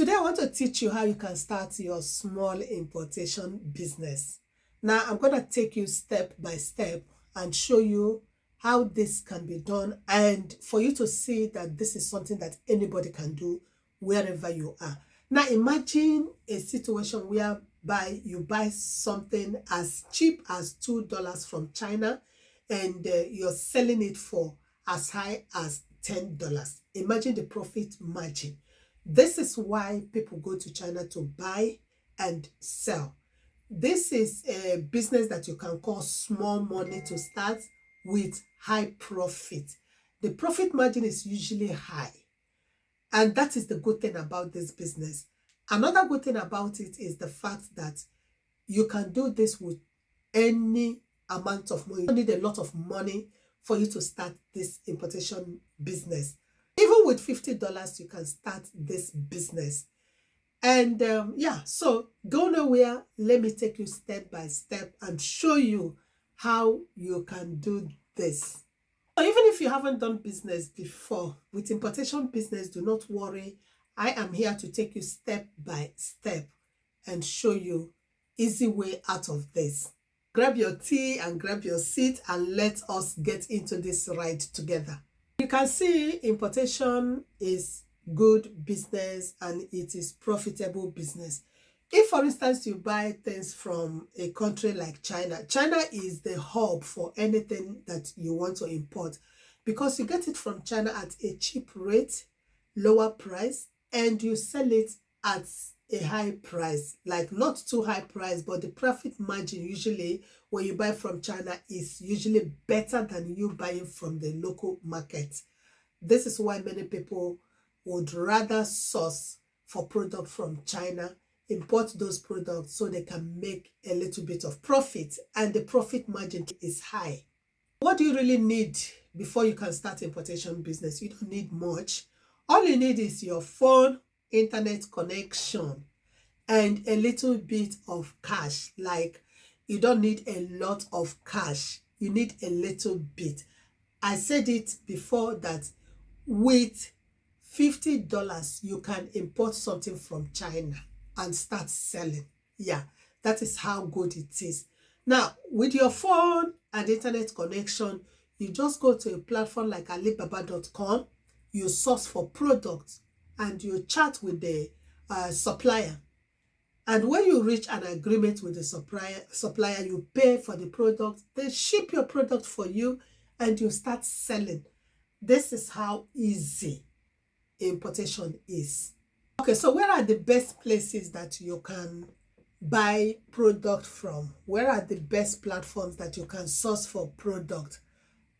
Today I want to teach you how you can start your small importation business. Now I'm going to take you step by step and show you how this can be done, and for you to see that this is something that anybody can do wherever you are. Now imagine a situation whereby you buy something as cheap as $2 from China, and you're selling it for as high as $10. Imagine the profit margin. This is why people go to China to buy and sell. This is a business that you can call small money to start with high profit. The profit margin is usually high, and that is the good thing about this business. Another good thing about it is the fact that you can do this with any amount of money. You don't need a lot of money for you to start this importation business. Even with $50, you can start this business. And so go nowhere. Let me take you step by step and show you how you can do this. So even if you haven't done business before with importation business, do not worry. I am here to take you step by step and show you easy way out of this. Grab your tea and grab your seat and let us get into this ride together. You can see importation is good business and it is profitable business. If, for instance, you buy things from a country like China, China is the hub for anything that you want to import, because you get it from China at a cheap rate, lower price, and you sell it at a high price, like not too high price, but the profit margin usually when you buy from China is usually better than you buying from the local market. This is why many people would rather source for product from China, import those products so they can make a little bit of profit, and the profit margin is high. What do you really need before you can start importation business? You don't need much. All you need is your phone, internet connection, and a little bit of cash. Like, you don't need a lot of cash. You need a little bit. I said it before that with $50, you can import something from China and start selling. Yeah, that is how good it is. Now, with your phone and internet connection, you just go to a platform like Alibaba.com, you source for products, and you chat with the supplier. And when you reach an agreement with the supplier, you pay for the product, they ship your product for you, and you start selling. This is how easy importation is. Okay, so where are the best places that you can buy product from? Where are the best platforms that you can source for product?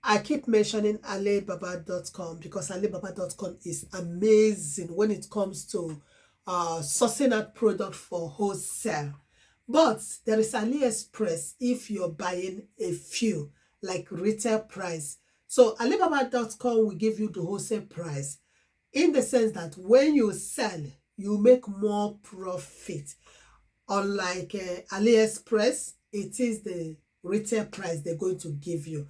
I keep mentioning Alibaba.com because Alibaba.com is amazing when it comes to sourcing out product for wholesale. But there is AliExpress if you're buying a few, like retail price. So Alibaba.com will give you the wholesale price, in the sense that when you sell, you make more profit. Unlike AliExpress, it is the retail price they're going to give you.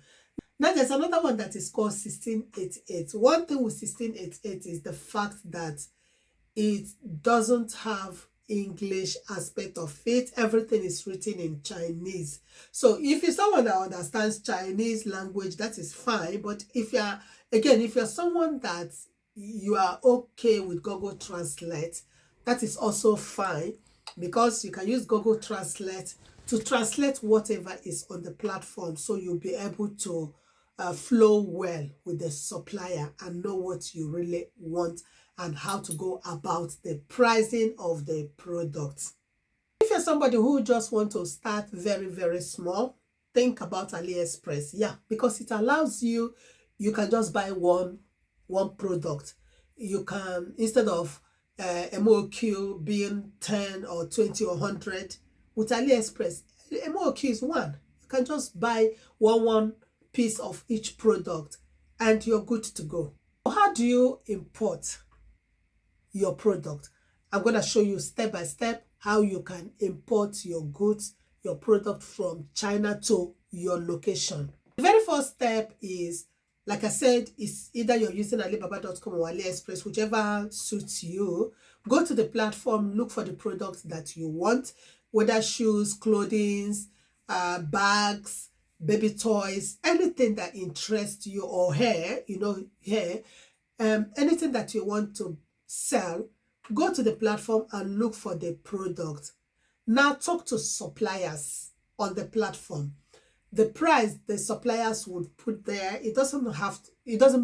Now, there's another one that is called 1688. One thing with 1688 is the fact that it doesn't have English aspect of it. Everything is written in Chinese. So if you're someone that understands Chinese language, that is fine. But if you're someone that you are okay with Google Translate, that is also fine, because you can use Google Translate to translate whatever is on the platform, so you'll be able to flow well with the supplier and know what you really want and how to go about the pricing of the product. If you're somebody who just want to start very, very small, think about AliExpress. Yeah, because it allows you can just buy one product. You can, instead of MOQ being 10 or 20 or 100, with AliExpress, MOQ is one. You can just buy one piece of each product and you're good to go. How do you import your product? I'm going to show you step by step how you can import your goods, your product from China to your location. The very first step is, like I said, is either you're using Alibaba.com or AliExpress, whichever suits you. Go to the platform, look for the products that you want, whether shoes, clothing, bags, baby toys, anything that interests you, or hair, hair, anything that you want to sell. Go to the platform and look for the product. Now talk to suppliers on the platform. The price the suppliers would put there, it doesn't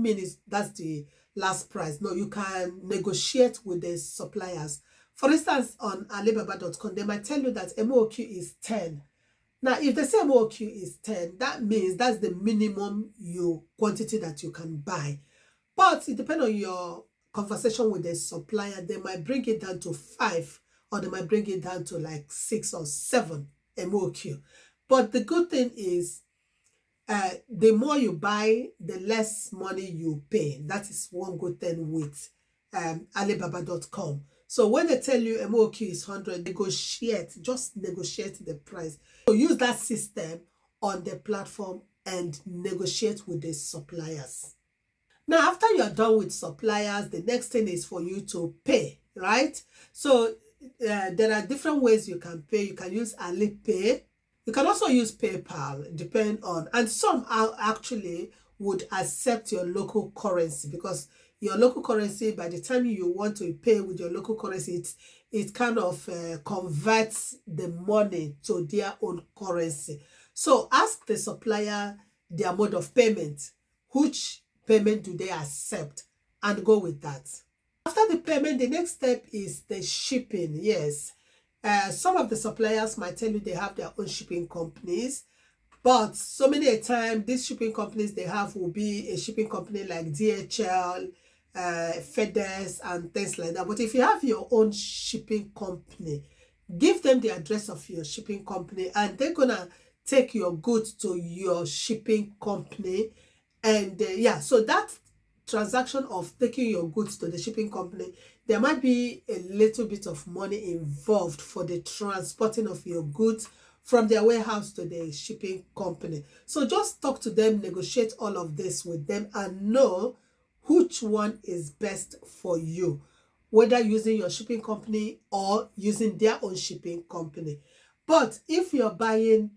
mean that's the last price. No, you can negotiate with the suppliers. For instance, on Alibaba.com, they might tell you that MOQ is 10. Now, if they say MOQ is 10, that means that's the minimum quantity that you can buy. But it depends on your conversation with the supplier. They might bring it down to 5, or they might bring it down to like 6 or 7 MOQ. But the good thing is, the more you buy, the less money you pay. That is one good thing with Alibaba.com. So when they tell you MOQ is 100, just negotiate the price. So use that system on the platform and negotiate with the suppliers. Now, after you're done with suppliers, the next thing is for you to pay, right? So there are different ways you can pay. You can use Alipay. You can also use PayPal, depend on, and some actually would accept your local currency, because your local currency, by the time you want to pay with your local currency, it kind of converts the money to their own currency. So ask the supplier their mode of payment, which payment do they accept, and go with that. After the payment, the next step is the shipping. Yes. Some of the suppliers might tell you they have their own shipping companies, but so many a time, these shipping companies they have will be a shipping company like DHL, FedEx, and things like that. But if you have your own shipping company, give them the address of your shipping company, and they're gonna take your goods to your shipping company. And so that transaction of taking your goods to the shipping company, there might be a little bit of money involved for the transporting of your goods from their warehouse to the shipping company. So just talk to them, negotiate all of this with them, and know which one is best for you, whether using your shipping company or using their own shipping company. But if you're buying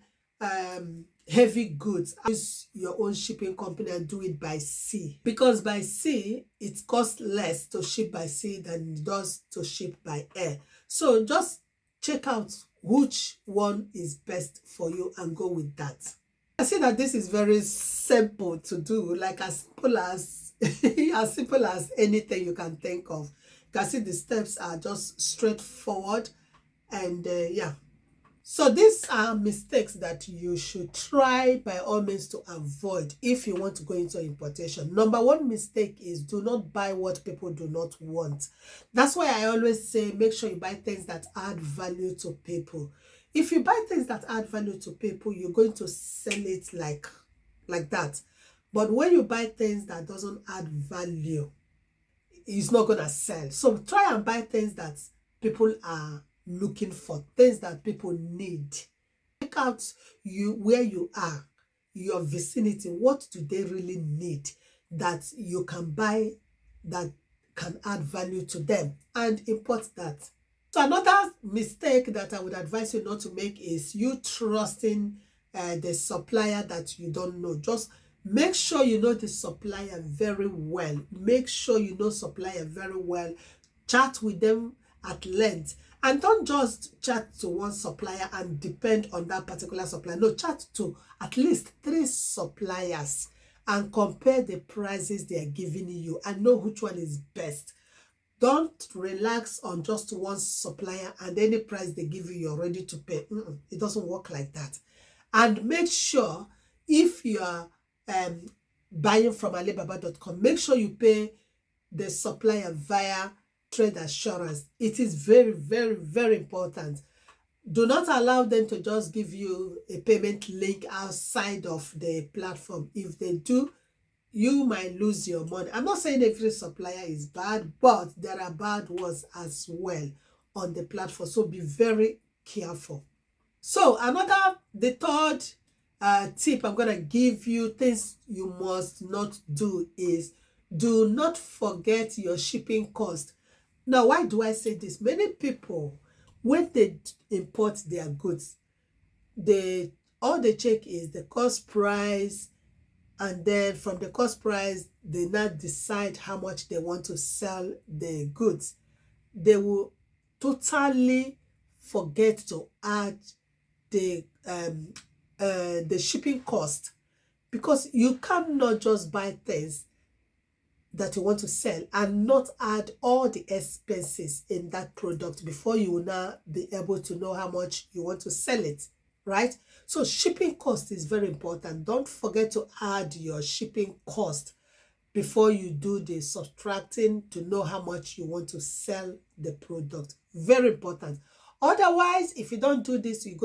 heavy goods, use your own shipping company and do it by sea, because by sea it costs less to ship by sea than it does to ship by air. So just check out which one is best for you and go with that. I see that this is very simple to do, like as simple as as simple as anything you can think of. You can see the steps are just straightforward, and so these are mistakes that you should try by all means to avoid if you want to go into importation. Number one mistake is do not buy what people do not want. That's why I always say make sure you buy things that add value to people. If you buy things that add value to people, you're going to sell it like that. But when you buy things that doesn't add value, it's not going to sell. So try and buy things that people are looking for, things that people need. Check out where you are, your vicinity. What do they really need that you can buy that can add value to them, and import that. So another mistake that I would advise you not to make is you trusting the supplier that you don't know. Just make sure you know the supplier very well. Make sure you know supplier very well. Chat with them at length. And don't just chat to one supplier and depend on that particular supplier. No, chat to at least 3 suppliers and compare the prices they are giving you and know which one is best. Don't relax on just one supplier and any price they give you, you're ready to pay. It doesn't work like that. And make sure if you are buying from Alibaba.com, make sure you pay the supplier via trade assurance. It is very, very, very important. Do not allow them to just give you a payment link outside of the platform. If they do, you might lose your money. I'm not saying every supplier is bad, but there are bad ones as well on the platform. So be very careful. So the third tip I'm going to give you, things you must not do, is do not forget your shipping cost. Now, why do I say this? Many people, when they import their goods, all they check is the cost price, and then from the cost price, they now decide how much they want to sell the goods. They will totally forget to add the shipping cost, because you cannot just buy things that you want to sell and not add all the expenses in that product before you will now be able to know how much you want to sell it, right? So shipping cost is very important. Don't forget to add your shipping cost before you do the subtracting to know how much you want to sell the product. Very important. Otherwise, if you don't do this, you're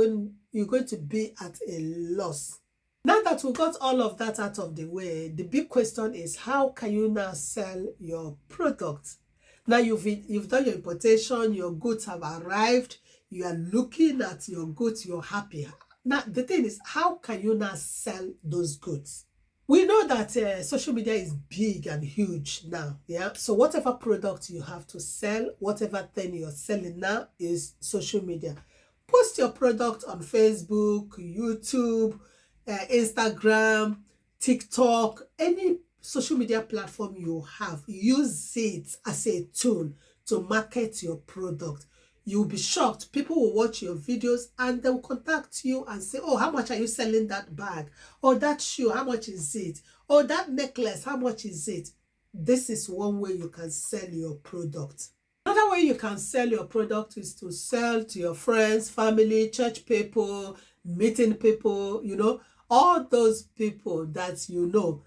going to be at a loss. Now that we got all of that out of the way, the big question is, how can you now sell your product? Now you've done your importation, your goods have arrived, you are looking at your goods, you're happy. Now the thing is, how can you now sell those goods? We know that social media is big and huge now, yeah? So whatever product you have to sell, whatever thing you're selling now is social media. Post your product on Facebook, YouTube, Instagram, TikTok, any social media platform you have. Use it as a tool to market your product. You'll be shocked. People will watch your videos and they'll contact you and say, oh, how much are you selling that bag? Or that shoe, how much is it? Or that necklace, how much is it? This is one way you can sell your product. Another way you can sell your product is to sell to your friends, family, church people, meeting people, all those people that you know.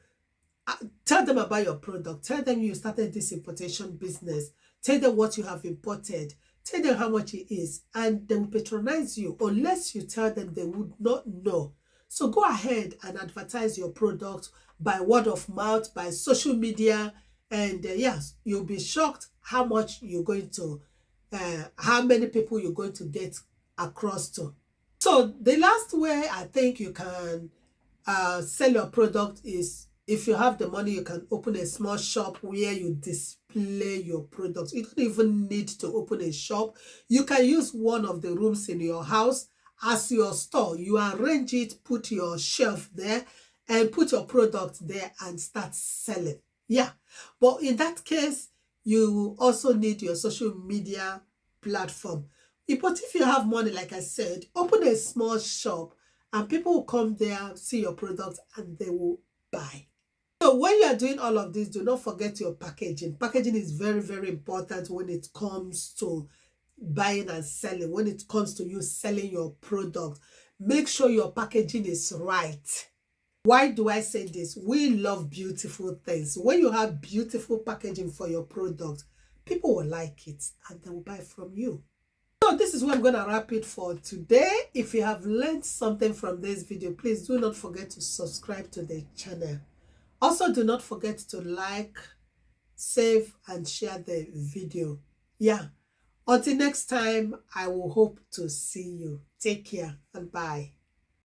Tell them about your product. Tell them you started this importation business. Tell them what you have imported. Tell them how much it is, and they will patronize you. Unless you tell them, they would not know. So go ahead and advertise your product by word of mouth, by social media, and yes, you'll be shocked how much you're going to, how many people you're going to get across to. So the last way I think you can sell your product is, if you have the money, you can open a small shop where you display your products. You don't even need to open a shop. You can use one of the rooms in your house as your store. You arrange it, put your shelf there, and put your product there and start selling. Yeah. But in that case, you also need your social media platform. But if you have money, like I said, open a small shop and people will come there, see your product, and they will buy. So when you are doing all of this, do not forget your packaging. Packaging is very, very important when it comes to buying and selling. When it comes to you selling your product, make sure your packaging is right. Why do I say this? We love beautiful things. When you have beautiful packaging for your product, people will like it and they will buy from you. So this is where I'm going to wrap it for today. If you have learned something from this video, please do not forget to subscribe to the channel. Also, do not forget to like, save, and share the video. Yeah. Until next time, I will hope to see you. Take care and bye.